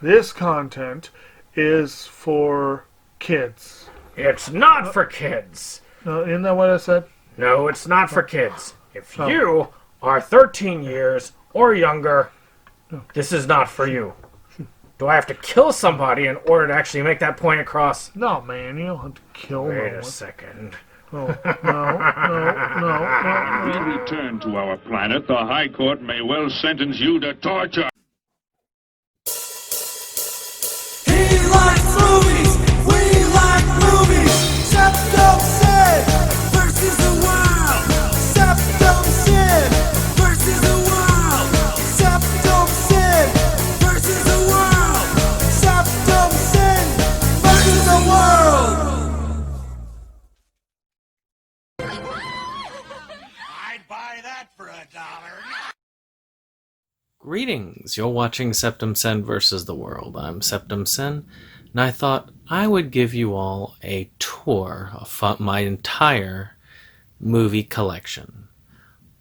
This content is for kids. It's not for kids. Isn't that what I said? No, it's not for kids. If you are 13 years or younger, this is not for you. Do I have to kill somebody in order to actually make that point across? No, man, you don't have to kill no Wait a one. second. No. When we return to our planet, the High Court may well sentence you to torture. He likes movies, we like movies. SeptumSin versus the world. SeptumSin versus the world. SeptumSin versus the world. SeptumSin versus the world. I'd buy that for $1. Greetings, you're watching SeptumSin versus the World. I'm SeptumSin, and I thought I would give you all a tour of my entire movie collection.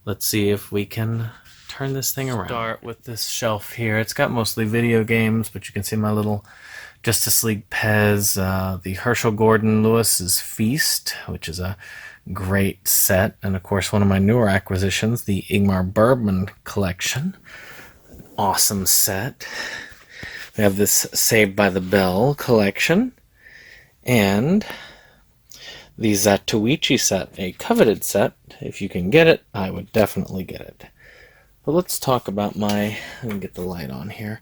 Let's see if we can turn this thing around. Start with this shelf here. It's got mostly video games, but you can see my little Justice League Pez, the Herschel Gordon Lewis's Feast, which is a great set, and of course one of my newer acquisitions, the Ingmar Bergman collection. Awesome set. We have this Saved by the Bell collection, and the Zatoichi set, a coveted set. If you can get it, I would definitely get it. But let's talk about let me get the light on here,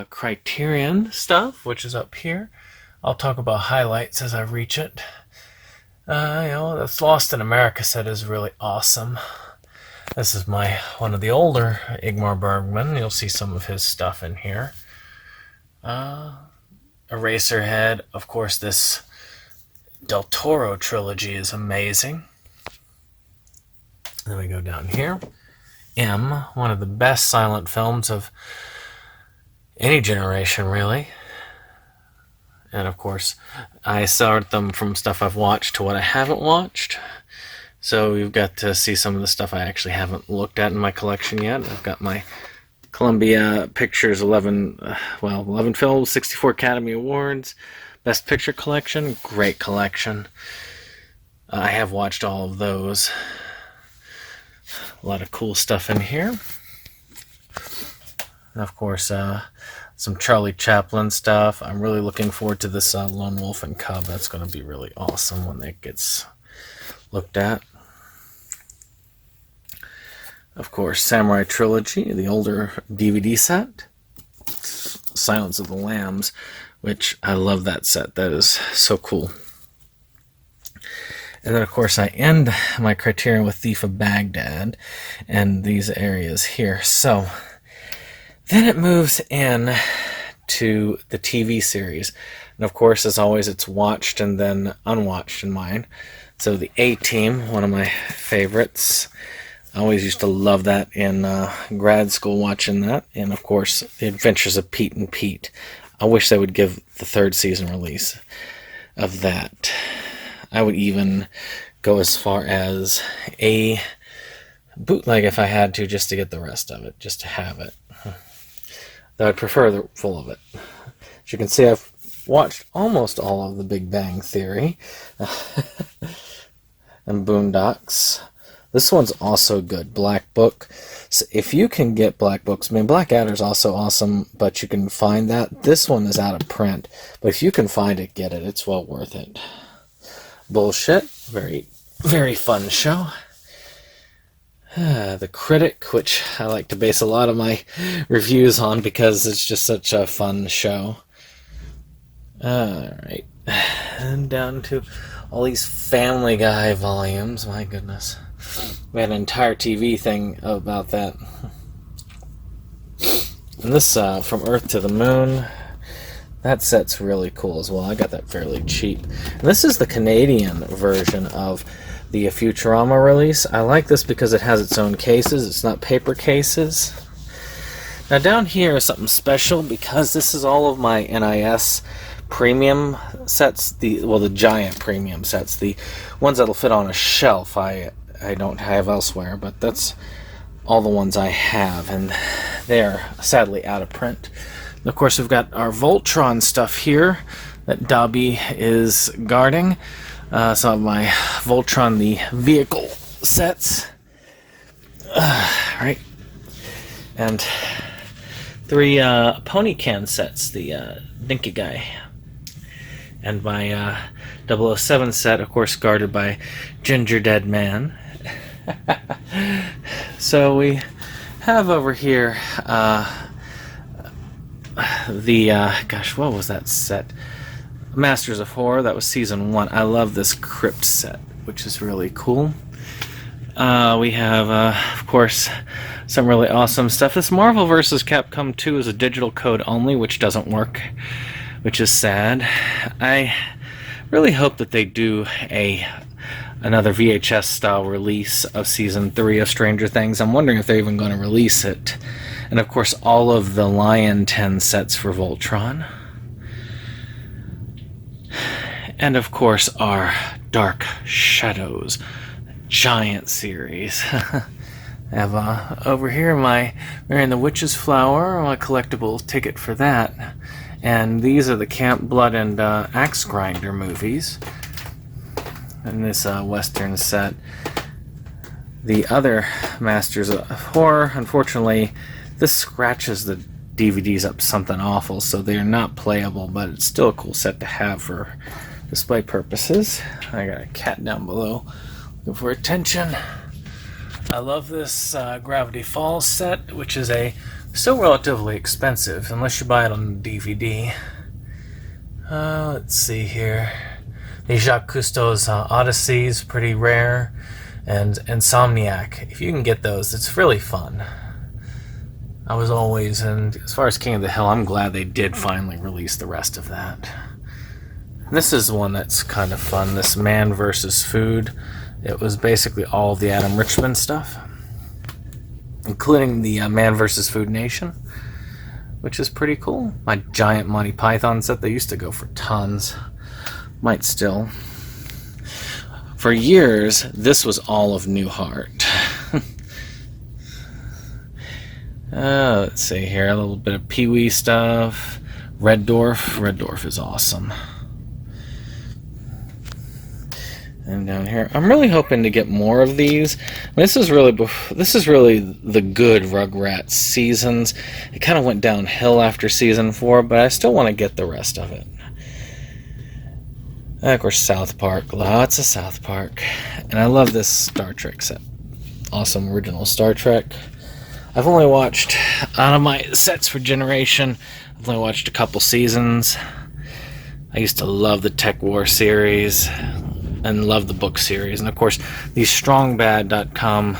Criterion stuff, which is up here. I'll talk about highlights as I reach it. This Lost in America set is really awesome. This is one of the older Ingmar Bergman. You'll see some of his stuff in here. Eraserhead. Of course, this Del Toro trilogy is amazing. Then we go down here. M, one of the best silent films of any generation, really. And of course, I sort them from stuff I've watched to what I haven't watched. So you've got to see some of the stuff I actually haven't looked at in my collection yet. I've got my Columbia Pictures 11 films, 64 Academy Awards, Best Picture collection, great collection. I have watched all of those. A lot of cool stuff in here. And of course, some Charlie Chaplin stuff. I'm really looking forward to this Lone Wolf and Cub. That's going to be really awesome when that gets looked at. Of course, Samurai Trilogy, the older DVD set. Silence of the Lambs, which I love that set. That is so cool. And then, of course, I end my Criterion with Thief of Baghdad and these areas here. So then it moves in to the TV series. And, of course, as always, it's watched and then unwatched in mine. So the A-Team, one of my favorites. I always used to love that in grad school, watching that. And, of course, The Adventures of Pete and Pete. I wish they would give the 3rd season release of that. I would even go as far as a bootleg if I had to, just to get the rest of it, just to have it. Though I'd prefer the full of it. As you can see, I've watched almost all of the Big Bang Theory. And Boondocks. This one's also good. Black Book. So if you can get Black Books, I mean, Blackadder's also awesome, but you can find that. This one is out of print, but if you can find it, get it. It's well worth it. Bullshit. Very, very fun show. The Critic, which I like to base a lot of my reviews on because it's just such a fun show. Alright. And down to all these Family Guy volumes. My goodness. We had an entire TV thing about that. And this, From Earth to the Moon, that set's really cool as well. I got that fairly cheap. And this is the Canadian version of the Futurama release. I like this because it has its own cases. It's not paper cases. Now down here is something special because this is all of my NIS premium sets, the giant premium sets, the ones that'll fit on a shelf. I don't have elsewhere, but that's all the ones I have, and they are sadly out of print. Of course, we've got our Voltron stuff here that Dobby is guarding. Some of my Voltron, the vehicle sets. Right. And 3 pony can sets, the Dinky guy. And my 007 set, of course, guarded by Ginger Dead Man. So we have over here gosh, what was that set? Masters of Horror, that was season 1. I love this crypt set, which is really cool. We have, of course, some really awesome stuff. This Marvel vs. Capcom 2 is a digital code only, which doesn't work, which is sad. I really hope that they do another VHS style release of season 3 of Stranger Things. I'm wondering if they're even going to release it. And of course, all of the Lion 10 sets for Voltron. And of course, our Dark Shadows giant series. I have over here my Mary and the Witch's Flower, my collectible ticket for that. And these are the Camp Blood and Axe Grinder movies. And this Western set. The other Masters of Horror, unfortunately, this scratches the DVDs up something awful, so they are not playable, but it's still a cool set to have for display purposes. I got a cat down below looking for attention. I love this Gravity Falls set, which is still relatively expensive, unless you buy it on DVD. Let's see here. The Jacques Cousteau's Odyssey is pretty rare, and Insomniac. If you can get those, it's really fun. I was always, and as far as King of the Hill, I'm glad they did finally release the rest of that. This is one that's kind of fun, this Man vs. Food. It was basically all of the Adam Richman stuff, including the Man vs. Food Nation, which is pretty cool. My giant Monty Python set, they used to go for tons. Might still. For years, this was all of Newhart. Let's see here, a little bit of Pee-wee stuff. Red Dwarf. Red Dwarf is awesome. And down here, I'm really hoping to get more of these. This is really the good Rugrats seasons. It kind of went downhill after season 4, but I still want to get the rest of it. And of course, South Park. Lots of South Park. And I love this Star Trek set. Awesome original Star Trek. I've only watched, out of my sets for Generation, I've only watched a couple seasons. I used to love the Tech War series and love the book series. And of course, these strongbad.com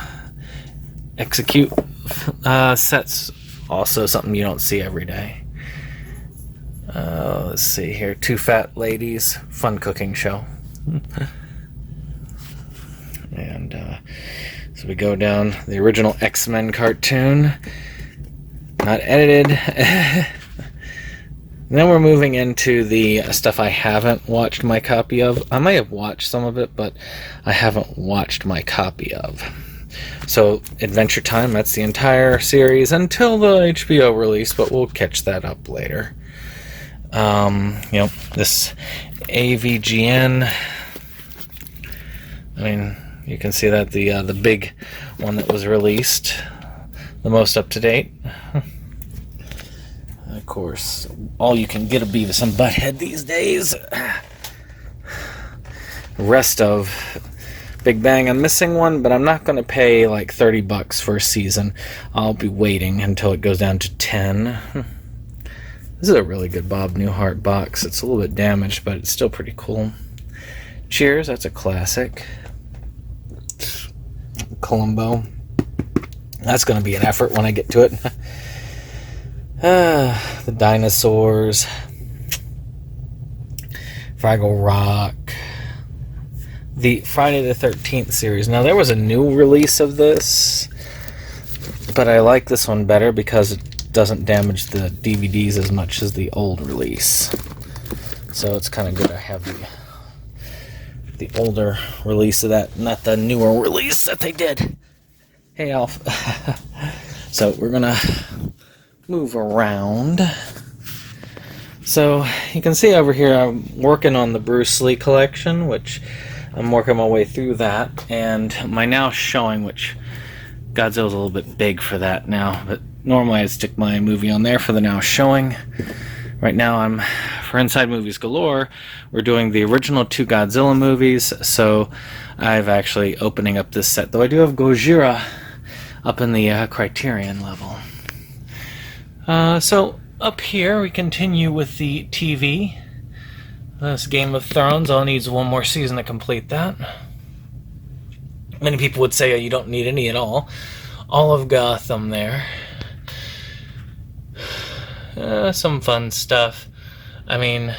execute sets, also something you don't see every day. Let's see here. Two Fat Ladies, fun cooking show. And so we go down the original X-Men cartoon, not edited. And then we're moving into the stuff I haven't watched my copy of. I may have watched some of it, but I haven't watched my copy of. So Adventure Time, that's the entire series until the HBO release, but we'll catch that up later. This AVGN, I mean, you can see that the big one that was released, the most up to date. Of course, all you can get a Beavis and Butthead these days. Rest of Big Bang, I'm missing one, but I'm not going to pay like $30 for a season. I'll be waiting until it goes down to 10. This is a really good Bob Newhart box. It's a little bit damaged, but it's still pretty cool. Cheers, that's a classic. Columbo. That's going to be an effort when I get to it. The Dinosaurs. Fraggle Rock. The Friday the 13th series. Now, there was a new release of this, but I like this one better because it doesn't damage the DVDs as much as the old release. So it's kind of good to have the older release of that, not the newer release that they did. Hey, Alf. So we're gonna move around. So you can see over here I'm working on the Bruce Lee collection, which I'm working my way through that, and my now showing, which Godzilla's a little bit big for that now, but normally I'd stick my movie on there for the now showing. Right now for Inside Movies Galore, we're doing the original 2 Godzilla movies, so I've actually opening up this set, though I do have Gojira up in the Criterion level. So up here we continue with the TV. This Game of Thrones all needs one more season to complete that. Many people would say, oh, you don't need any at all. All of Gotham there. Some fun stuff. I mean,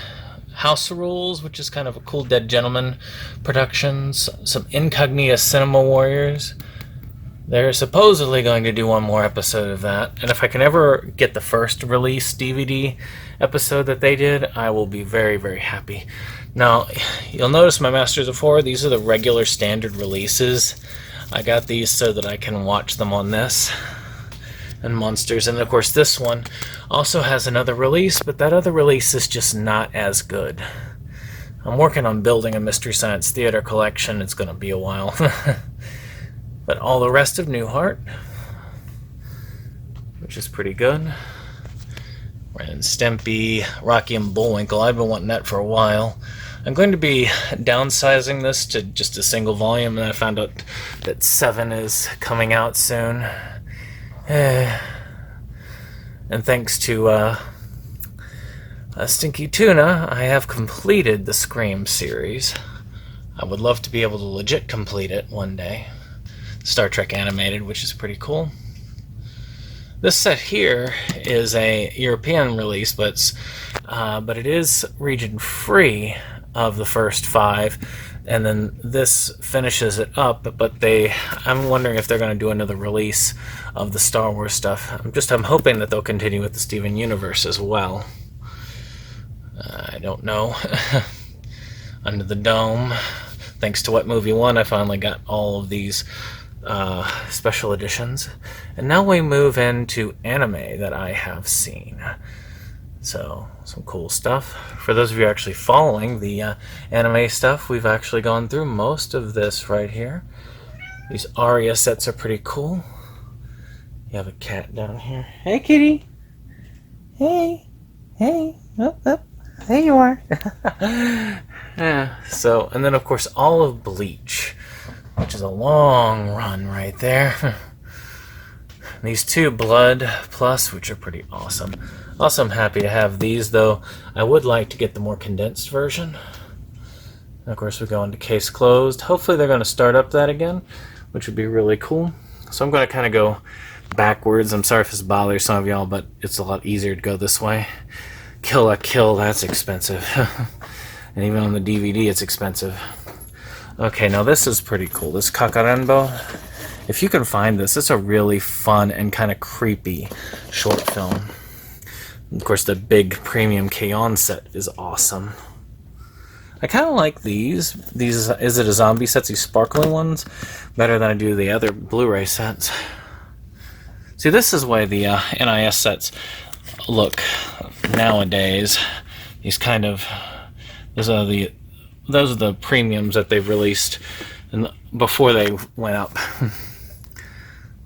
House Rules, which is kind of a cool Dead Gentleman productions. Some Incognita Cinema Warriors. They're supposedly going to do one more episode of that. And if I can ever get the first release DVD episode that they did, I will be very, very happy. Now, you'll notice my Masters of Horror, these are the regular standard releases. I got these so that I can watch them on this. And Monsters. And of course this one also has another release, but that other release is just not as good. I'm working on building a Mystery Science Theater collection. It's going to be a while. But all the rest of Newhart, which is pretty good. Ren and Stimpy, Rocky and Bullwinkle. I've been wanting that for a while. I'm going to be downsizing this to just a single volume, and I found out that 7 is coming out soon. And thanks to Stinky Tuna, I have completed the Scream series. I would love to be able to legit complete it one day. Star Trek Animated, which is pretty cool. This set here is a European release, but it is region free of the first 5, and then this finishes it up. But I'm wondering if they're going to do another release of the Star Wars stuff. I'm hoping that they'll continue with the Steven Universe as well. I don't know. Under the Dome. Thanks to What Movie 1, I finally got all of these special editions. And now we move into anime that I have seen. So, some cool stuff. For those of you actually following the anime stuff, we've actually gone through most of this right here. These Aria sets are pretty cool. You have a cat down here. Hey, kitty! Hey! Hey! Oh, oh. There you are! Yeah, so, and then of course all of Bleach, which is a long run right there. These 2 Blood Plus, which are pretty awesome. Also, I'm happy to have these, though I would like to get the more condensed version. And of course, we go into Case Closed. Hopefully they're going to start up that again, which would be really cool. So I'm going to kind of go backwards. I'm sorry if this bothers some of y'all, but it's a lot easier to go this way. Kill a Kill, that's expensive. And even on the DVD, it's expensive. Okay, now this is pretty cool. This Kakarenbo. If you can find this, it's a really fun and kind of creepy short film. Of course, the big premium K-On! Set is awesome. I kind of like these. These, Is It a Zombie sets, these sparkly ones, better than I do the other Blu-ray sets. See, this is why the NIS sets look nowadays. These kind of... Those are the premiums that they've released before they went up.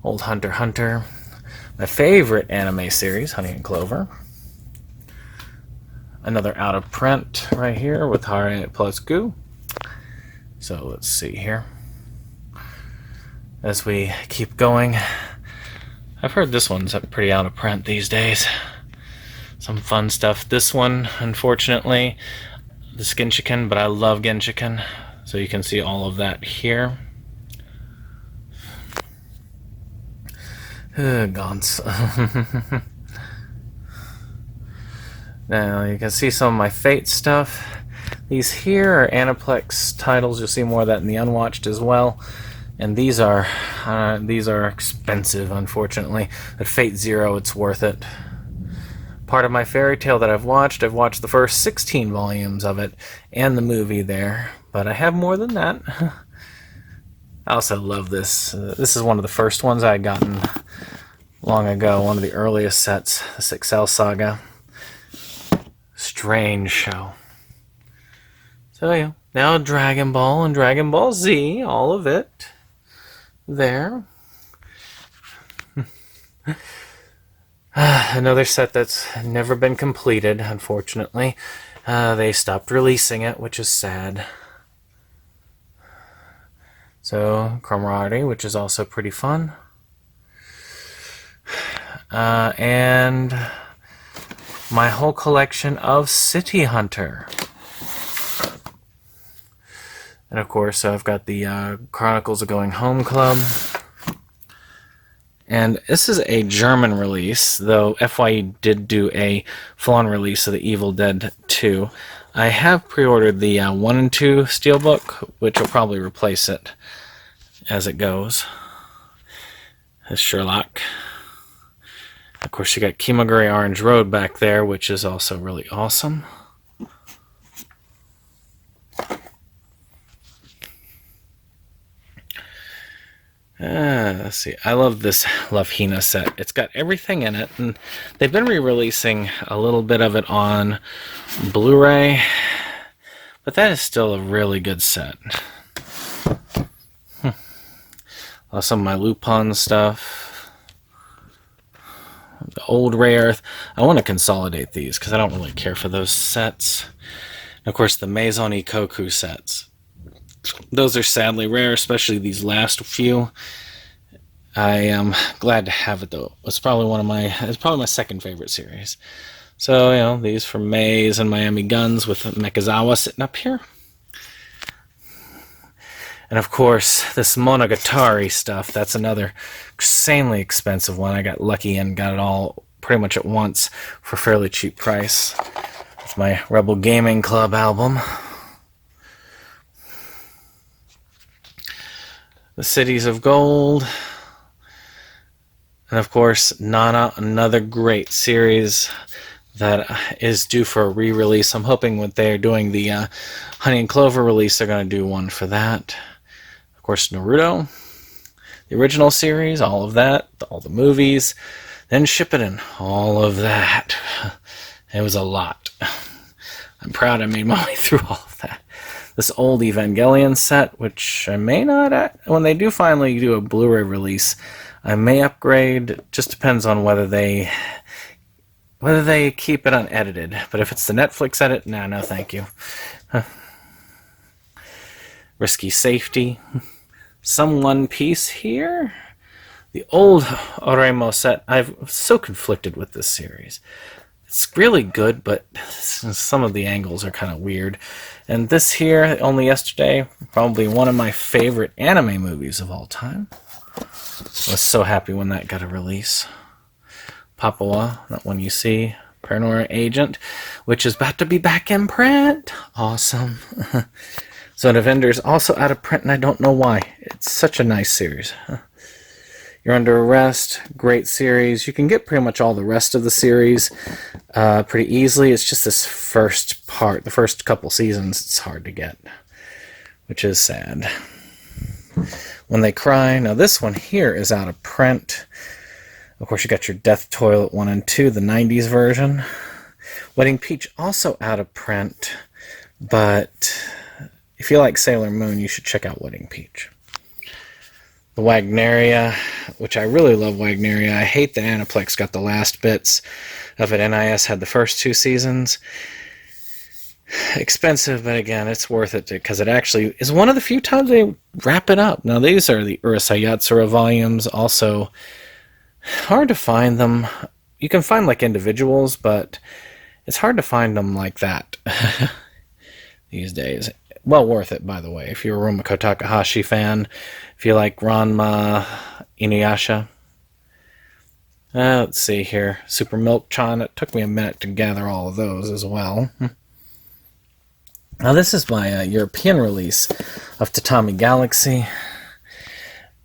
Old Hunter x Hunter. My favorite anime series, Honey and Clover. Another out of print right here with Hare plus Goo. So let's see here. As we keep going, I've heard this one's pretty out of print these days. Some fun stuff. This one, unfortunately, the Genshiken, but I love Genshiken, so you can see all of that here. Gaunt's. Now you can see some of my Fate stuff. These here are Aniplex titles. You'll see more of that in the Unwatched as well. And these are expensive, unfortunately. At Fate Zero, it's worth it. Part of my fairy tale that I've watched the first 16 volumes of it and the movie there, but I have more than that. I also love this. This is one of the first ones I had gotten long ago, one of the earliest sets, the 6L Saga. strange show. So yeah, now Dragon Ball and Dragon Ball Z, all of it there. Another set that's never been completed, unfortunately. They stopped releasing it, which is sad. So, Camaraderie, which is also pretty fun. And my whole collection of City Hunter. And of course, I've got the Chronicles of Going Home Club. And this is a German release, though FYE did do a full-on release of the Evil Dead 2. I have pre-ordered the 1 and 2 Steelbook, which will probably replace it as it goes. As Sherlock. Of course, you got Kimagure Orange Road back there, which is also really awesome. Let's see. I love this Love Hina set. It's got everything in it, and they've been re-releasing a little bit of it on Blu-ray, but that is still a really good set. Some of my Lupin stuff. The old Ray Earth. I want to consolidate these because I don't really care for those sets. And of course, the Maison Ikoku sets. Those are sadly rare, especially these last few. I am glad to have it though. It's probably my second favorite series. So, you know, these from Maze and Miami Guns with Mekazawa sitting up here. And of course, this Monogatari stuff, that's another insanely expensive one. I got lucky and got it all pretty much at once for a fairly cheap price. It's my Rebel Gaming Club album. The Cities of Gold. And of course, Nana, another great series that is due for a re-release. I'm hoping when they're doing the Honey and Clover release, they're going to do one for that. Of course, Naruto, the original series, all of that, all the movies, then Shippuden, all of that. It was a lot. I'm proud I made my way through all of that. This old Evangelion set, which I may not, when they do finally do a Blu-ray release, I may upgrade. Just depends on whether they keep it unedited. But if it's the Netflix edit, no thank you. Risky Safety. Some One Piece here. The old Oremo set, I'm so conflicted with this series. It's really good, but some of the angles are kind of weird. And this here, Only Yesterday, probably one of my favorite anime movies of all time. I was so happy when that got a release. Papua, that one you see. Paranoia Agent, which is about to be back in print. Awesome. Zone of Enders also out of print, and I don't know why. It's such a nice series. You're Under Arrest, great series. You can get pretty much all the rest of the series pretty easily. It's just this first part, the first couple seasons, it's hard to get, which is sad. When They Cry. Now this one here is out of print. Of course, you got your Death Toilet 1 and 2, the 90s version. Wedding Peach also out of print, but if you like Sailor Moon, you should check out Wedding Peach. The Wagneria, which I really love Wagneria. I hate that Aniplex got the last bits of it. NIS had the first 2 seasons. Expensive, but again, it's worth it because it actually is one of the few times they wrap it up. Now, these are the Urasayatsura volumes. Also, hard to find them. You can find like individuals, but it's hard to find them like that these days. Well worth it, by the way, if you're a Rumiko Takahashi fan. If you like Ranma Inuyasha. Let's see here. Super Milk-chan. It took me a minute to gather all of those as well. Now this is my European release of Tatami Galaxy,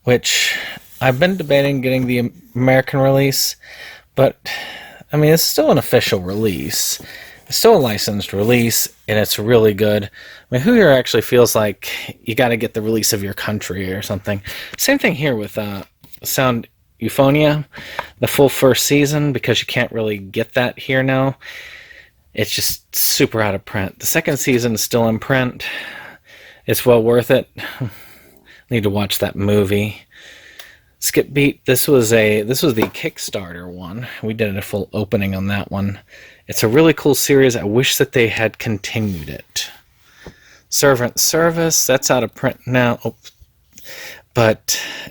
which I've been debating getting the American release, but I mean, it's still an official release. It's still a licensed release, and it's really good. I mean, who here actually feels like you got to get the release of your country or something? Same thing here with Sound Euphonia, the full first season, because you can't really get that here now. it's just super out of print. The second season is still in print. It's well worth it. Need to watch that movie. Skip Beat, this was the Kickstarter one. We did a full opening on that one. It's a really cool series. I wish that they had continued it. Servant Service, that's out of print now. And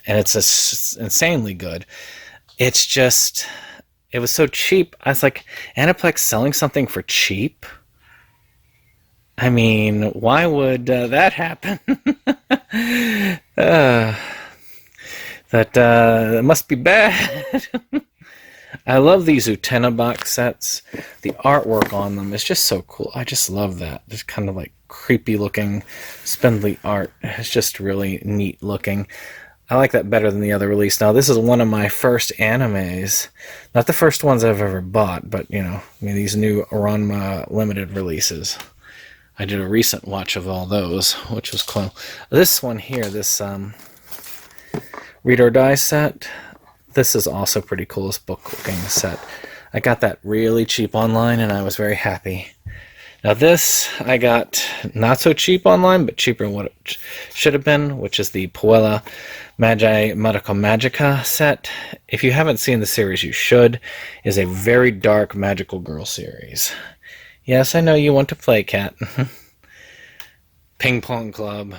it's insanely good. It's just, it was so cheap. I was like, Aniplex selling something for cheap? I mean, why would that happen? That must be bad. I love these Utena box sets. The artwork on them is just so cool. I just love that. Just kind of like creepy looking, spindly art. It's just really neat looking. I like that better than the other release. Now, this is one of my first animes. Not the first ones I've ever bought, but, these new Ranma limited releases. I did a recent watch of all those, which was cool. This one here, this Read or Die set, this is also pretty cool, this book-looking set. I got that really cheap online, and I was very happy. Now this, I got not so cheap online, but cheaper than what it should have been, which is the Puella Magi Medical Magicka set. If you haven't seen the series, you should. It is a very dark magical girl series. Yes, I know you want to play, Cat. Ping Pong Club.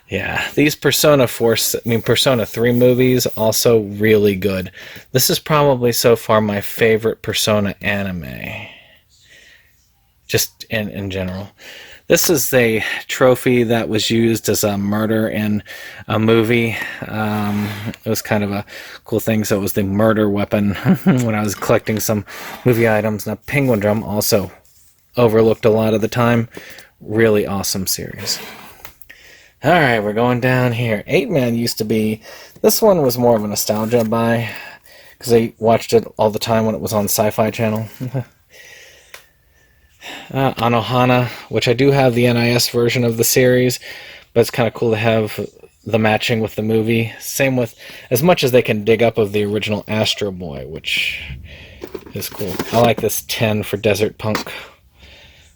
Yeah, these Persona 3 movies, also really good. This is probably so far my favorite Persona anime. Just in general. This is a trophy that was used as a murder in a movie. It was kind of a cool thing, so it was the murder weapon when I was collecting some movie items. Now, Penguin Drum, also overlooked a lot of the time. Really awesome series. Alright, we're going down here. 8-Man used to be... This one was more of a nostalgia buy, because I watched it all the time when it was on Sci-Fi Channel. Anohana, which I do have the NIS version of the series, but it's kind of cool to have the matching with the movie. Same with, as much as they can dig up of the original Astro Boy, which is cool. I like this 10 for Desert Punk,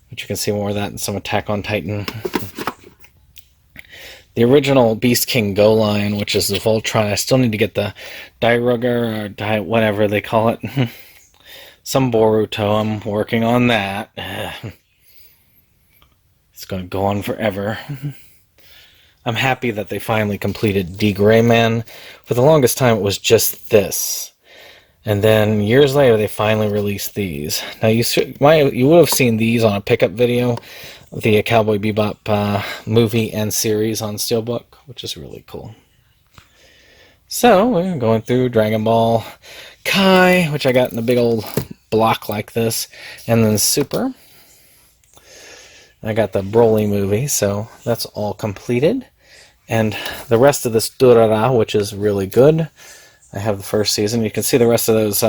which you can see more of that in some Attack on Titan. The original Beast King Go Lion, which is the Voltron. I still need to get the Dairugger, or whatever they call it. Some Boruto. I'm working on that. It's going to go on forever. I'm happy that they finally completed D. Gray Man. For the longest time, it was just this. And then years later, they finally released these. Now, you would have seen these on a pickup video. The Cowboy Bebop movie and series on Steelbook, which is really cool. So, we're going through Dragon Ball Kai, which I got in a big old block like this, and then Super. I got the Broly movie, so that's all completed. And the rest of this Durara, which is really good. I have the first season. You can see the rest of those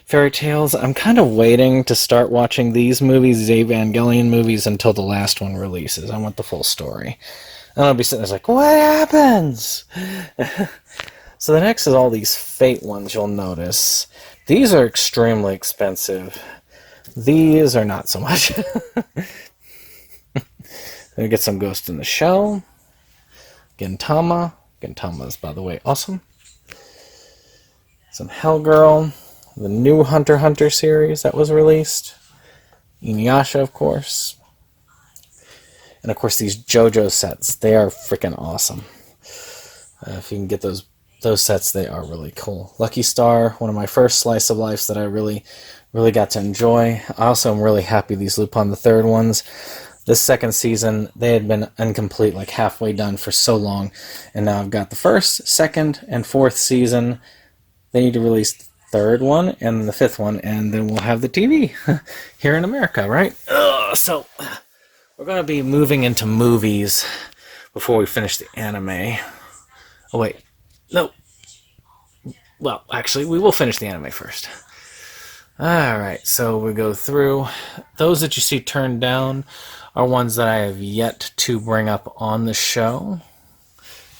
fairy tales. I'm kind of waiting to start watching these movies, these Evangelion movies, until the last one releases. I want the full story. And I'll be sitting there like, what happens? So the next is all these Fate ones you'll notice. These are extremely expensive. These are not so much. Then we get some Ghost in the Shell. Gintama. Gintama is, by the way, awesome. Some Hellgirl. The new Hunter x Hunter series that was released. Inuyasha, of course. And, of course, these JoJo sets. They are freaking awesome. If you can get those sets, they are really cool. Lucky Star, one of my first slice of life that I really got to enjoy. I also am really happy these Lupin the Third ones. This second season, they had been incomplete, like halfway done for so long. And now I've got the first, second, and fourth season. They need to release the third one and the fifth one, and then we'll have the TV here in America, right? So, we're going to be moving into movies before we finish the anime. Oh, wait. No. Well, actually, we will finish the anime first. Alright, so we go through. Those that you see turned down are ones that I have yet to bring up on the show.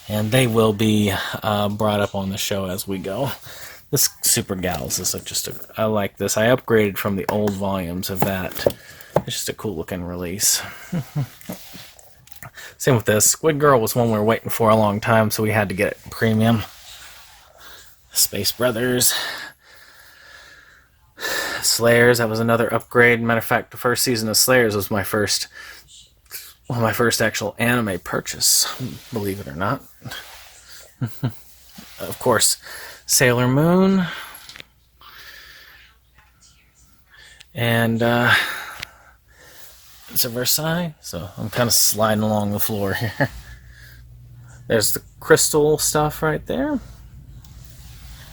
And they will be brought up on the show as we go. This Super Gals is I like this. I upgraded from the old volumes of that. It's just a cool looking release. Same with this. Squid Girl was one we were waiting for a long time, so we had to get it premium. Space Brothers. Slayers, that was another upgrade. Matter of fact, the first season of Slayers was my first actual anime purchase, believe it or not. Of course, Sailor Moon. And it's a Versailles, so I'm kind of sliding along the floor here. There's the crystal stuff right there.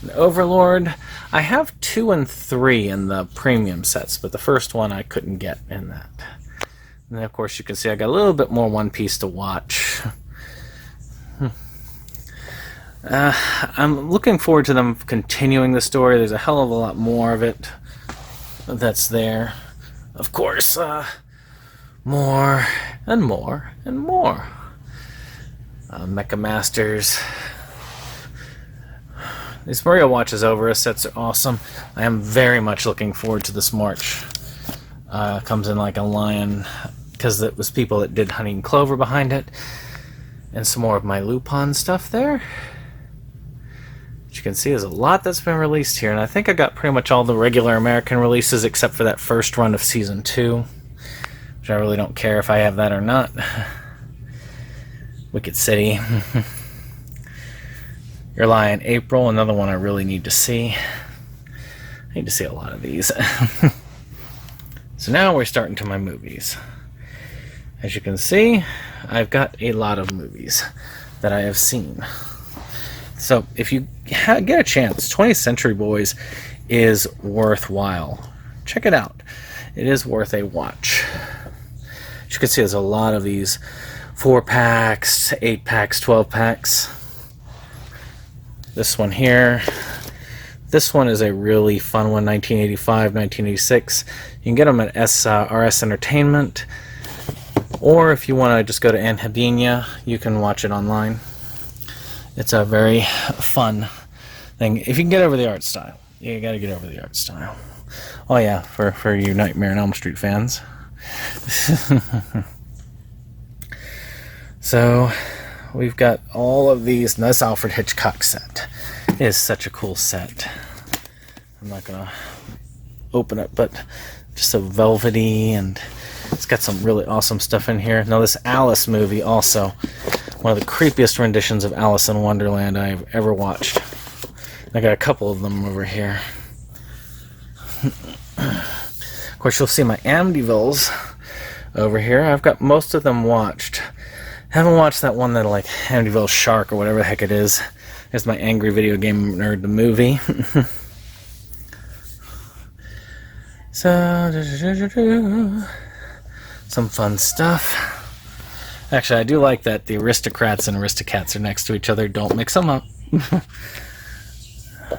The Overlord. I have 2 and 3 in the premium sets, but the first one I couldn't get in that. And then, of course, you can see I got a little bit more One Piece to watch. I'm looking forward to them continuing the story. There's a hell of a lot more of it that's there. Of course, more and more and more. Mecha Masters. These Mario Watches Over Us sets are awesome. I am very much looking forward to this March. Comes in like a lion, because it was people that did Honey and Clover behind it. And some more of my Lupin stuff there. As you can see, there's a lot that's been released here, and I think I got pretty much all the regular American releases except for that first run of Season 2, which I really don't care if I have that or not. Wicked City. Your Lion April, another one I really need to see. I need to see a lot of these. So now we're starting to my movies. As you can see, I've got a lot of movies that I have seen. So if you get a chance, 20th Century Boys is worthwhile. Check it out. It is worth a watch. As you can see, there's a lot of these 4-packs, 8-packs, 12-packs. This one here. This one is a really fun one, 1985, 1986. You can get them at RS Entertainment. Or if you want to just go to Anhedenia, you can watch it online. It's a very fun thing. If you can get over the art style. You gotta get over the art style. Oh yeah, for you Nightmare on Elm Street fans. So, we've got all of these. This Alfred Hitchcock set is such a cool set. I'm not gonna open it, but just so velvety, and it's got some really awesome stuff in here. Now this Alice movie also, one of the creepiest renditions of Alice in Wonderland I've ever watched. I got a couple of them over here. Of course, you'll see my Amityvilles over here. I've got most of them watched. Haven't watched that one that like Amityville Shark or whatever the heck it is. There's my Angry Video Game Nerd, the movie. So, some fun stuff. Actually, I do like that the Aristocrats and Aristocats are next to each other. Don't mix them up.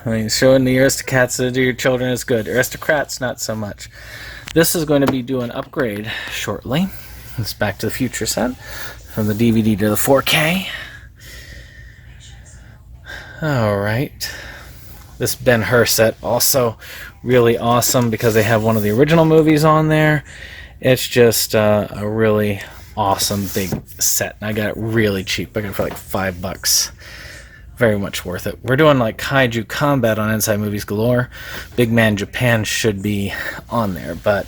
I mean, showing the Aristocats to your children is good. Aristocrats, not so much. This is going to be doing an upgrade shortly. It's Back to the Future set. From the DVD to the 4K. Alright. This Ben-Hur set, also really awesome because they have one of the original movies on there. It's just a really awesome big set. I got it really cheap. I got it for like $5. Very much worth it. We're doing like Kaiju Combat on Inside Movies Galore. Big Man Japan should be on there, but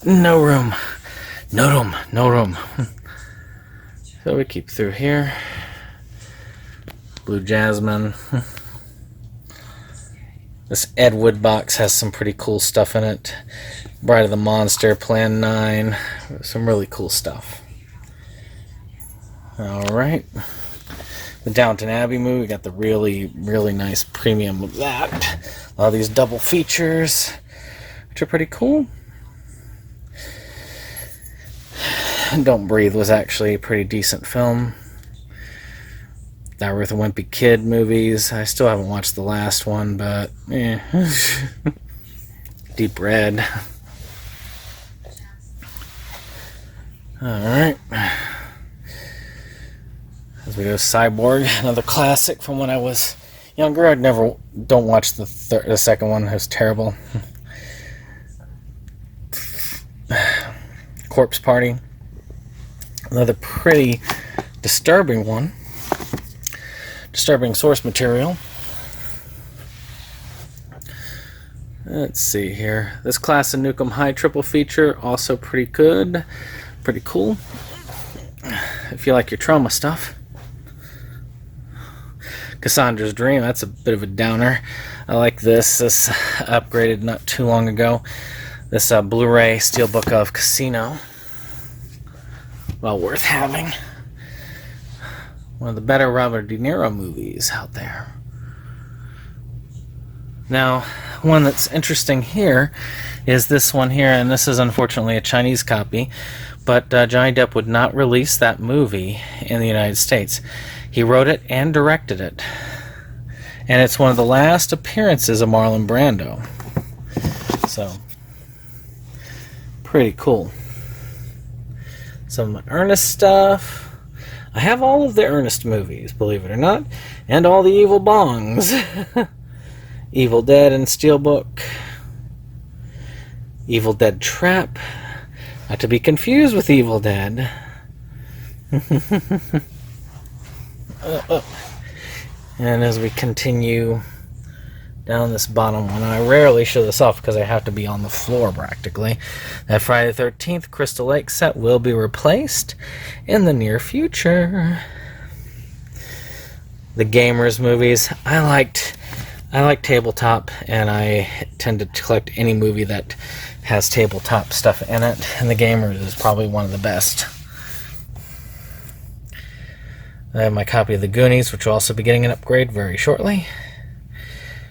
no room. No room. No room. So we keep through here. Blue Jasmine. This Ed Wood box has some pretty cool stuff in it. Bride of the Monster, Plan 9. Some really cool stuff. Alright. The Downton Abbey movie. We got the really, really nice premium of that. A lot of these double features, which are pretty cool. Don't Breathe was actually a pretty decent film. The Ruth and Wimpy Kid movies. I still haven't watched the last one, but Deep Red. Alright. As we go, Cyborg, another classic from when I was younger, don't watch the second one. It was terrible. Corpse Party. Another pretty disturbing one. Disturbing source material. Let's see here. This Class of Nukem High triple feature, also pretty good. Pretty cool. If you like your trauma stuff. Cassandra's Dream, that's a bit of a downer. I like this. This upgraded not too long ago. This Blu-ray Steelbook of Casino. Well worth having. One of the better Robert De Niro movies out there. Now, one that's interesting here is this one here, and this is unfortunately a Chinese copy, but Johnny Depp would not release that movie in the United States. He wrote it and directed it. And it's one of the last appearances of Marlon Brando. So, pretty cool. Some Ernest stuff. I have all of the Ernest movies, believe it or not, and all the Evil Bongs. Evil Dead and Steelbook. Evil Dead Trap. Not to be confused with Evil Dead. And as we continue down this bottom one, I rarely show this off because I have to be on the floor practically. That Friday the 13th Crystal Lake set will be replaced in the near future. The Gamers movies. I like tabletop, and I tend to collect any movie that has tabletop stuff in it, and The Gamers is probably one of the best. I have my copy of The Goonies, which will also be getting an upgrade very shortly.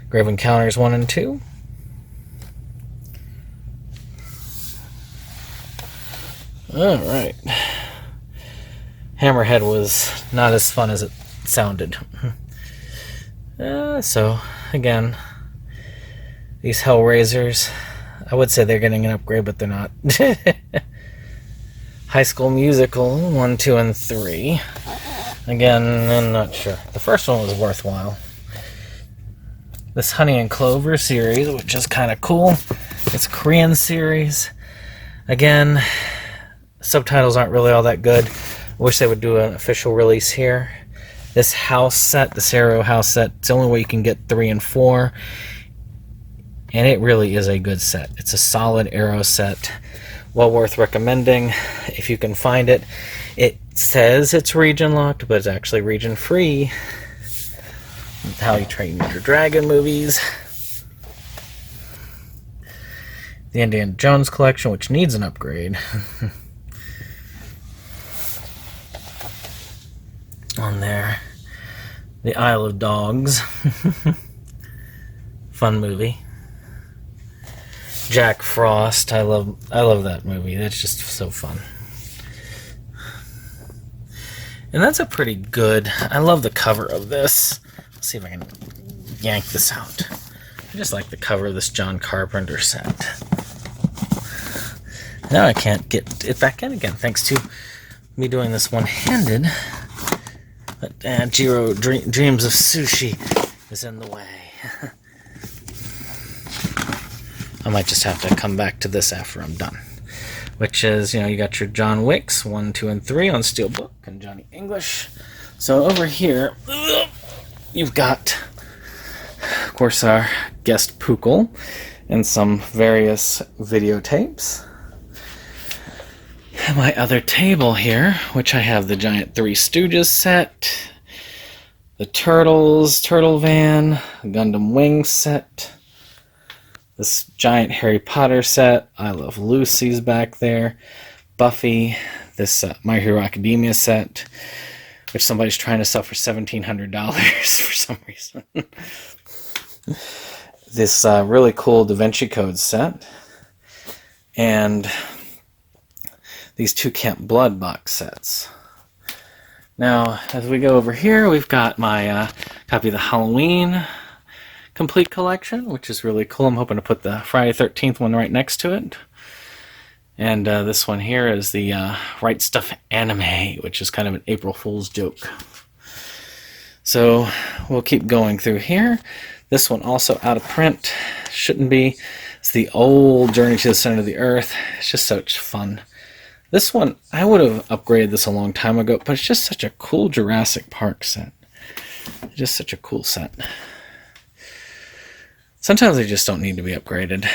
Grave Encounters 1 and 2. Alright. Hammerhead was not as fun as it sounded. So, again, these Hellraisers, I would say they're getting an upgrade, but they're not. High School Musical 1, 2, and 3. Again, I'm not sure. The first one was worthwhile. This Honey and Clover series, which is kind of cool. It's a Korean series. Again, subtitles aren't really all that good. I wish they would do an official release here. This house set, the Arrow house set, it's the only way you can get 3 and 4. And it really is a good set. It's a solid Arrow set. Well worth recommending if you can find it. It says it's region locked, but it's actually region free. How You Train Your Dragon movies. The Indiana Jones collection, which needs an upgrade. On there. The Isle of Dogs. Fun movie. Jack Frost. I love that movie. That's just so fun. And that's a pretty good... I love the cover of this. Let's see if I can yank this out. I just like the cover of this John Carpenter set. Now I can't get it back in again, thanks to me doing this one-handed. But Jiro Dreams of Sushi is in the way. I might just have to come back to this after I'm done. Which is, you got your John Wicks, 1, 2, and 3 on Steelbook, and Johnny English. So over here, you've got, of course, our guest Pukul, and some various videotapes. My other table here, which I have the giant Three Stooges set, the Turtles, Turtle Van, Gundam Wing set, this giant Harry Potter set, I Love Lucy's back there, Buffy, this My Hero Academia set, which somebody's trying to sell for $1,700 for some reason. This really cool Da Vinci Code set, and these 2 Camp Blood box sets. Now, as we go over here, we've got my copy of the Halloween complete collection, which is really cool. I'm hoping to put the Friday 13th one right next to it. And this one here is the Right Stuff anime, which is kind of an April Fool's joke. So we'll keep going through here. This one also out of print. Shouldn't be. It's the old Journey to the Center of the Earth. It's just such fun. This one, I would have upgraded this a long time ago, but it's just such a cool Jurassic Park set. Just such a cool set. Sometimes they just don't need to be upgraded.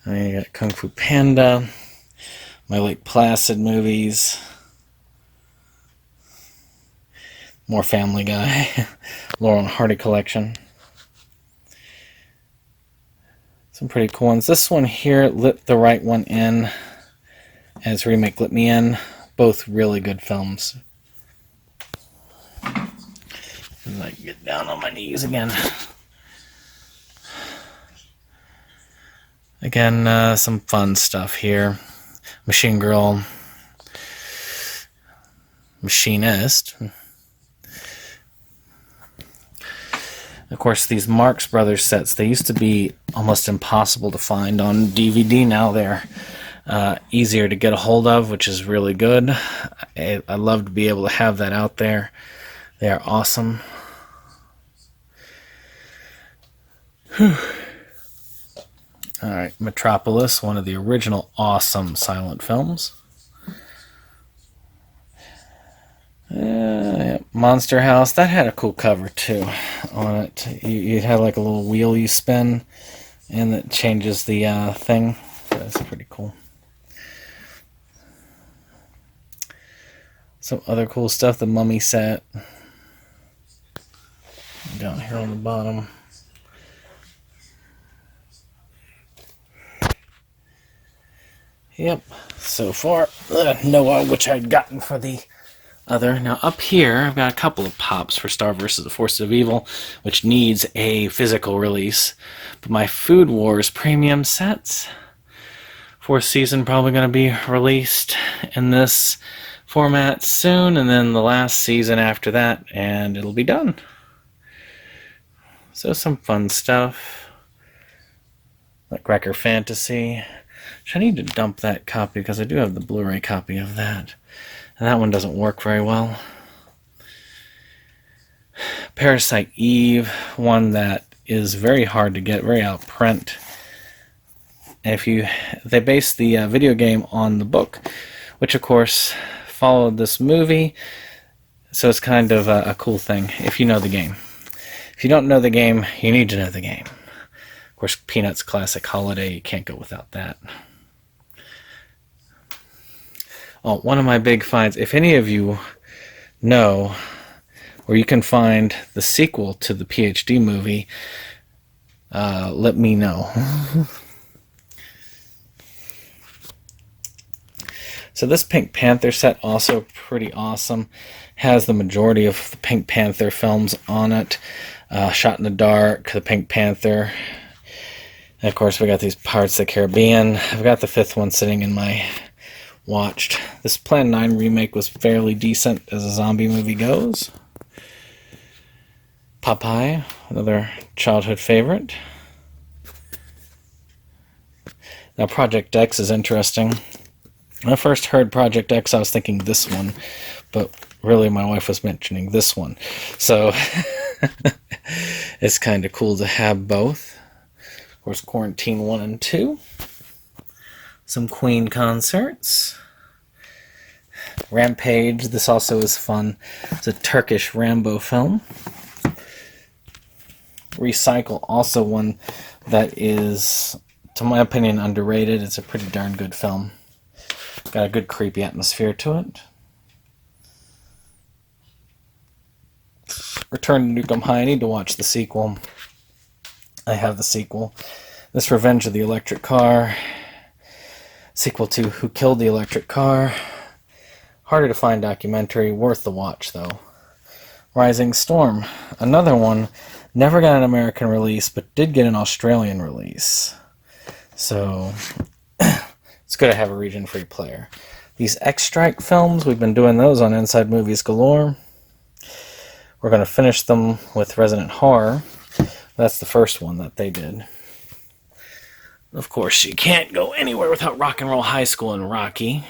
I mean, you got Kung Fu Panda, my Lake Placid movies, more Family Guy, Laurel and Hardy collection. Some pretty cool ones. This one here, Let the Right One In, and its remake, Let Me In. Both really good films. I get down on my knees again. Again, some fun stuff here. Machine Girl, Machinist. Of course, these Marx Brothers sets, they used to be almost impossible to find on DVD. Now they're easier to get a hold of, which is really good. I love to be able to have that out there. They are awesome. Whew. Alright, Metropolis, one of the original awesome silent films. Monster House, that had a cool cover too on it. You had like a little wheel you spin and it changes the thing. That's pretty cool. Some other cool stuff, the Mummy set. Down here on the bottom. Yep, so far, Noah, which I'd gotten for the other. Now up here, I've got a couple of pops for Star vs. the Forces of Evil, which needs a physical release. But my Food Wars premium sets, fourth season probably going to be released in this format soon, and then the last season after that, and it'll be done. So some fun stuff. Like Wrecker Fantasy. I need to dump that copy because I do have the Blu-ray copy of that. And that one doesn't work very well. Parasite Eve, one that is very hard to get, very out of print. And they based the video game on the book, which of course followed this movie. So it's kind of a cool thing if you know the game. If you don't know the game, you need to know the game. Of course, Peanuts Classic Holiday, you can't go without that. Oh, one of my big finds, if any of you know where you can find the sequel to the PhD movie, let me know. So this Pink Panther set, also pretty awesome. Has the majority of the Pink Panther films on it. Shot in the Dark, the Pink Panther. And of course we got these Pirates of the Caribbean. I've got the fifth one sitting in my watched. This Plan 9 remake was fairly decent as a zombie movie goes. Popeye, another childhood favorite. Now Project X is interesting. When I first heard Project X, I was thinking this one, but really my wife was mentioning this one. So it's kind of cool to have both. Of course, Quarantine 1 and 2. Some Queen concerts. Rampage, this also is fun. It's a Turkish Rambo film. Recycle, also one that is, to my opinion, underrated. It's a pretty darn good film. Got a good creepy atmosphere to it. Return to Nukem High, I need to watch the sequel. I have the sequel. This Revenge of the Electric Car. Sequel to Who Killed the Electric Car. Harder to find documentary, worth the watch though. Rising Storm, another one, never got an American release, but did get an Australian release. So, it's good to have a region-free player. These X-Strike films, we've been doing those on Inside Movies Galore. We're going to finish them with Resident Horror. That's the first one that they did. Of course, you can't go anywhere without Rock and Roll High School and Rocky.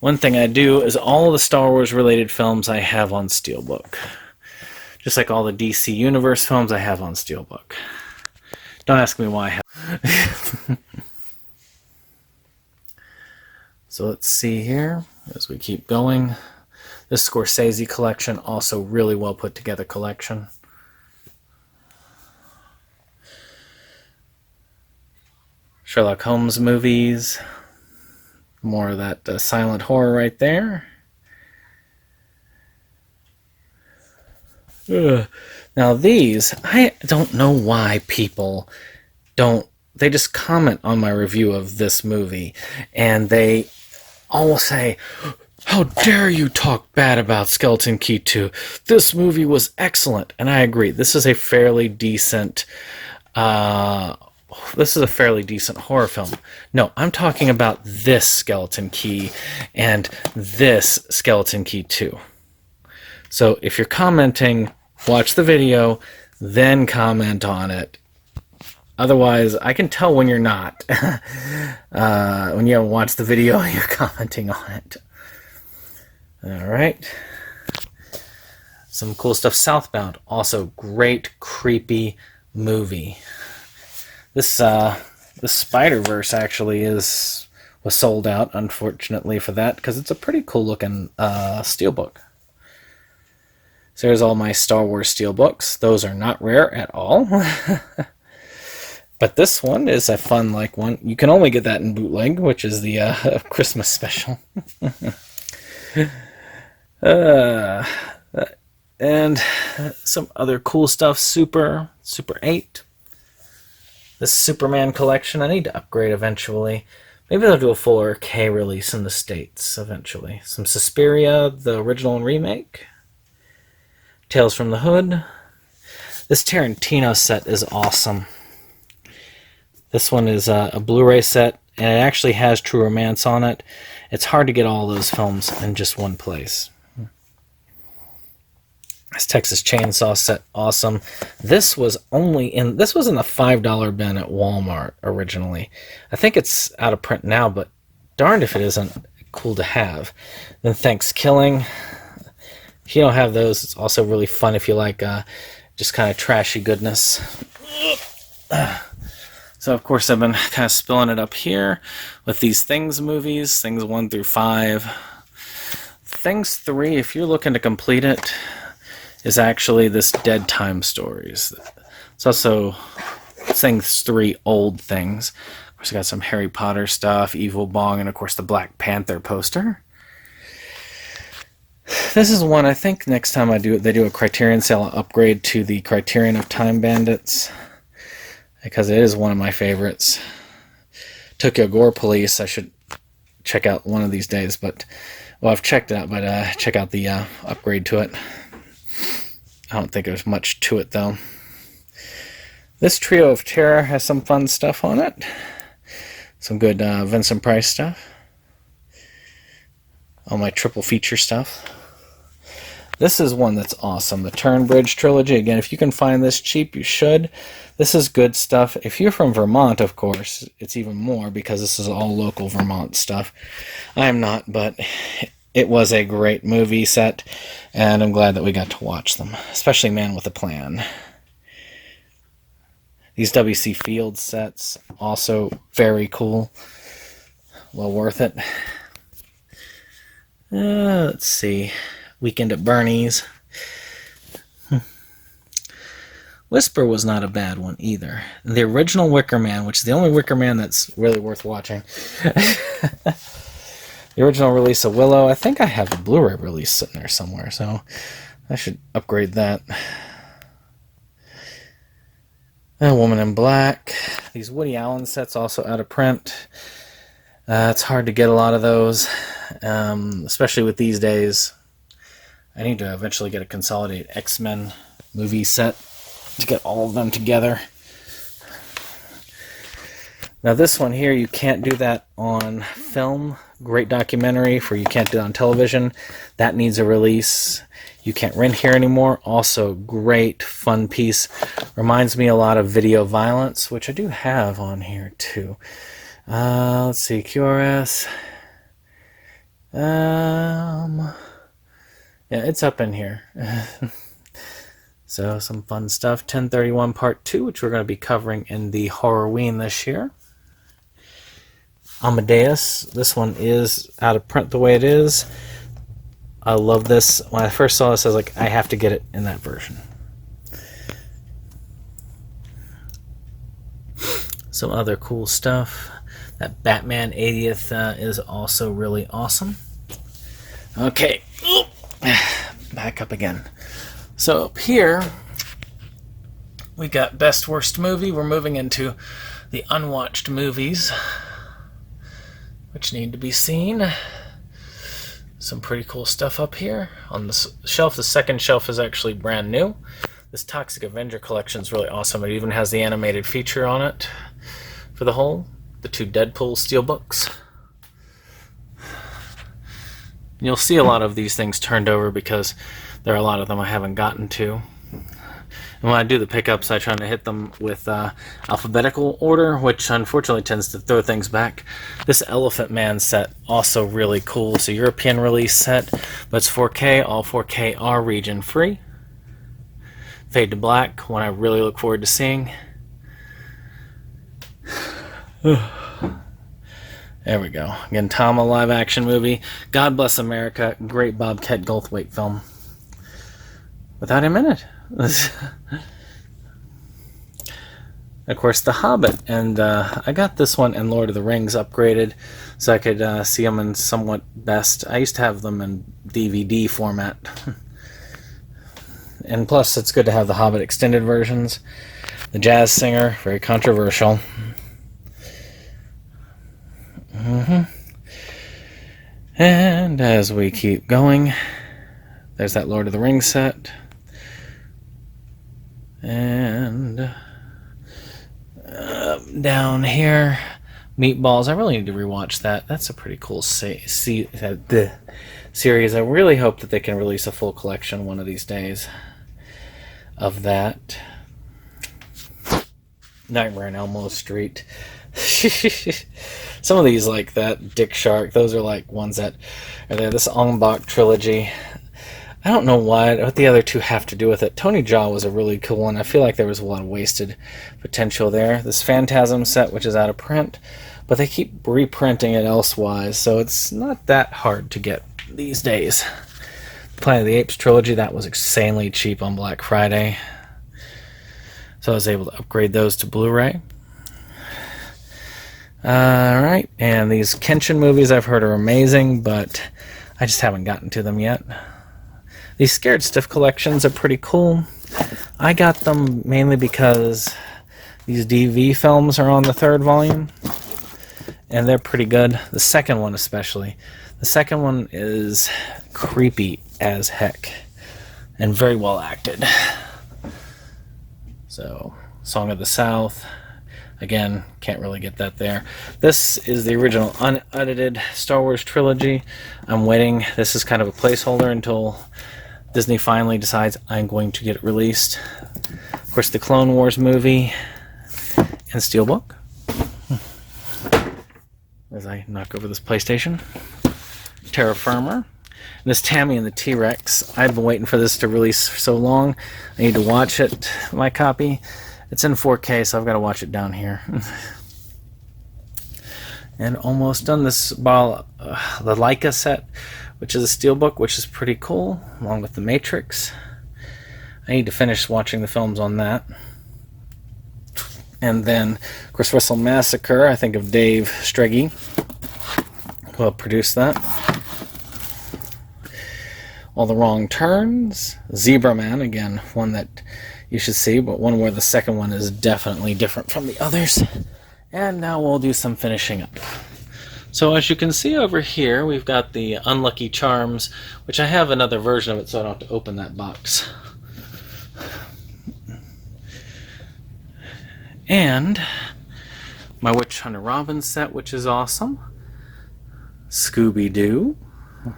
One thing I do is all the Star Wars related films I have on Steelbook. Just like all the DC Universe films I have on Steelbook. Don't ask me why I have. So let's see here as we keep going. This Scorsese collection, also really well put together collection. Sherlock Holmes movies. More of that silent horror right there. Ugh. Now these, I don't know why people don't, they just comment on my review of this movie, and they all say, "How dare you talk bad about Skeleton Key 2? This movie was excellent." And I agree, this is a fairly decent horror film. No, I'm talking about this Skeleton Key and this Skeleton Key 2. So if you're commenting, watch the video, then comment on it. Otherwise, I can tell when you're not. When you haven't watched the video and you're commenting on it. Alright. Some cool stuff. Southbound, also great, creepy movie. This Spider-Verse actually was sold out, unfortunately for that, because it's a pretty cool looking steelbook. So here's all my Star Wars steelbooks. Those are not rare at all. But this one is a fun one. You can only get that in bootleg, which is the Christmas special. And some other cool stuff. Super 8. This Superman collection. I need to upgrade eventually. Maybe they'll do a 4K release in the States eventually. Some Suspiria, the original and remake. Tales from the Hood. This Tarantino set is awesome. This one is a Blu-ray set, and it actually has True Romance on it. It's hard to get all those films in just one place. This Texas Chainsaw set, awesome. This was in the $5 bin at Walmart originally. I think it's out of print now, but darned if it isn't cool to have. Then Thanksgiving. If you don't have those, it's also really fun if you like just kind of trashy goodness. So, of course, I've been kind of spilling it up here with these Things movies, Things 1 through 5. Things 3, if you're looking to complete it, is actually this Dead Time Stories. It's also Things 3 Old Things. Of course, I got some Harry Potter stuff, Evil Bong, and, of course, the Black Panther poster. This is one, I think next time I do it, they do a Criterion sale, I'll upgrade to the Criterion of Time Bandits, because it is one of my favorites. Tokyo Gore Police, I should check out one of these days, but, well, I've checked it out, but check out the upgrade to it. I don't think there's much to it, though. This Trio of Terror has some fun stuff on it. Some good Vincent Price stuff. All my triple feature stuff. This is one that's awesome. The Turnbridge trilogy. Again, if you can find this cheap, you should. This is good stuff. If you're from Vermont, of course, it's even more because this is all local Vermont stuff. I'm not, but it was a great movie set, and I'm glad that we got to watch them, especially Man with a Plan. These W.C. Fields sets, also very cool. Well worth it. Let's see. Weekend at Bernie's. Whisper was not a bad one either. The original Wicker Man, which is the only Wicker Man that's really worth watching. The original release of Willow. I think I have a Blu-ray release sitting there somewhere, so I should upgrade that. A Woman in Black. These Woody Allen sets also out of print. It's hard to get a lot of those, especially with these days. I need to eventually get a consolidated X-Men movie set to get all of them together. Now this one here, you can't do that on film. Great documentary for you can't do it on television. That needs a release. You can't rent here anymore. Also great fun piece. Reminds me a lot of Video Violence, which I do have on here too. Let's see, QRS. Yeah, it's up in here. So, some fun stuff. 1031 Part 2, which we're going to be covering in the Horrorween this year. Amadeus. This one is out of print the way it is. I love this. When I first saw this, I was like, I have to get it in that version. Some other cool stuff. That Batman 80th is also really awesome. Okay. Back up again. So up here, we got Best Worst Movie. We're moving into the unwatched movies, which need to be seen. Some pretty cool stuff up here. On the shelf, the second shelf is actually brand new. This Toxic Avenger collection is really awesome. It even has the animated feature on it for the whole. The 2 Deadpool Steelbooks. You'll see a lot of these things turned over because there are a lot of them I haven't gotten to. And when I do the pickups, I try to hit them with alphabetical order, which unfortunately tends to throw things back. This Elephant Man set, also really cool. It's a European release set, but it's 4K, all 4KR region free. Fade to Black, one I really look forward to seeing. There we go. Gintama live action movie. God Bless America. Great Bobcat Goldthwait film. Without him in it. Of course, The Hobbit. And I got this one and Lord of the Rings upgraded so I could see them in somewhat best. I used to have them in DVD format. And plus, it's good to have the Hobbit extended versions. The Jazz Singer. Very controversial. And as we keep going, there's that Lord of the Rings set. And down here, Meatballs. I really need to rewatch that. That's a pretty cool series. I really hope that they can release a full collection one of these days of that. Nightmare on Elmo Street. Some of these, like that Dick Shark, those are like ones that are there. This Ong Bak trilogy, I don't know what the other two have to do with it. Tony Jaa was a really cool one. I feel like there was a lot of wasted potential there. This Phantasm set, which is out of print, but they keep reprinting it elsewise, so it's not that hard to get these days. Planet of the Apes trilogy, that was insanely cheap on Black Friday, so I was able to upgrade those to Blu-ray. Alright, and these Kenshin movies I've heard are amazing, but I just haven't gotten to them yet. These Scared Stiff collections are pretty cool. I got them mainly because these DV films are on the 3rd volume, and they're pretty good. The second one especially. The second one is creepy as heck, and very well acted. So, Song of the South. Again, can't really get that there. This is the original unedited Star Wars trilogy. I'm waiting. This is kind of a placeholder until Disney finally decides I'm going to get it released. Of course, the Clone Wars movie and Steelbook. As I knock over this PlayStation. Terra Firma. And this Tammy and the T-Rex. I've been waiting for this to release for so long. I need to watch it, my copy. It's in 4K, so I've got to watch it down here. And almost done this the Leica set, which is a steelbook, which is pretty cool, along with the Matrix. I need to finish watching the films on that. And then, of course, Wrestle Massacre. I think of Dave Strege, who produced that. All the Wrong Turns. Zebra Man, again, one that you should see, but one where the second one is definitely different from the others. And now we'll do some finishing up. So as you can see over here, we've got the Unlucky Charms, which I have another version of it, so I don't have to open that box. And my Witch Hunter Robin set, which is awesome. Scooby-Doo. Of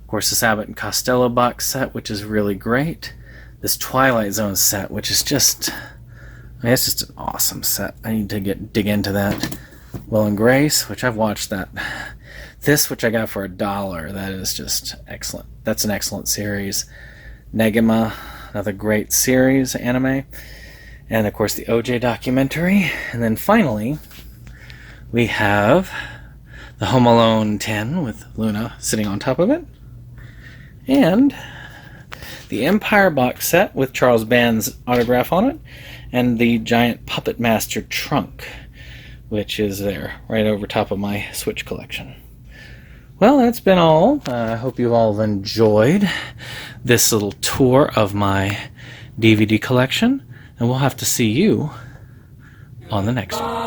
course, this Abbott and Costello box set, which is really great. This Twilight Zone set, which is just, it's just an awesome set. I need to dig into that. Will and Grace, which I've watched that this, which I got for $1, that is just excellent. That's an excellent series. Negima, another great series, anime. And of course the OJ documentary. And then finally, we have the Home Alone 10 with Luna sitting on top of it. And the Empire box set with Charles Band's autograph on it. And the giant Puppet Master trunk, which is there, right over top of my Switch collection. Well, that's been all. I hope you've all enjoyed this little tour of my DVD collection. And we'll have to see you on the next one.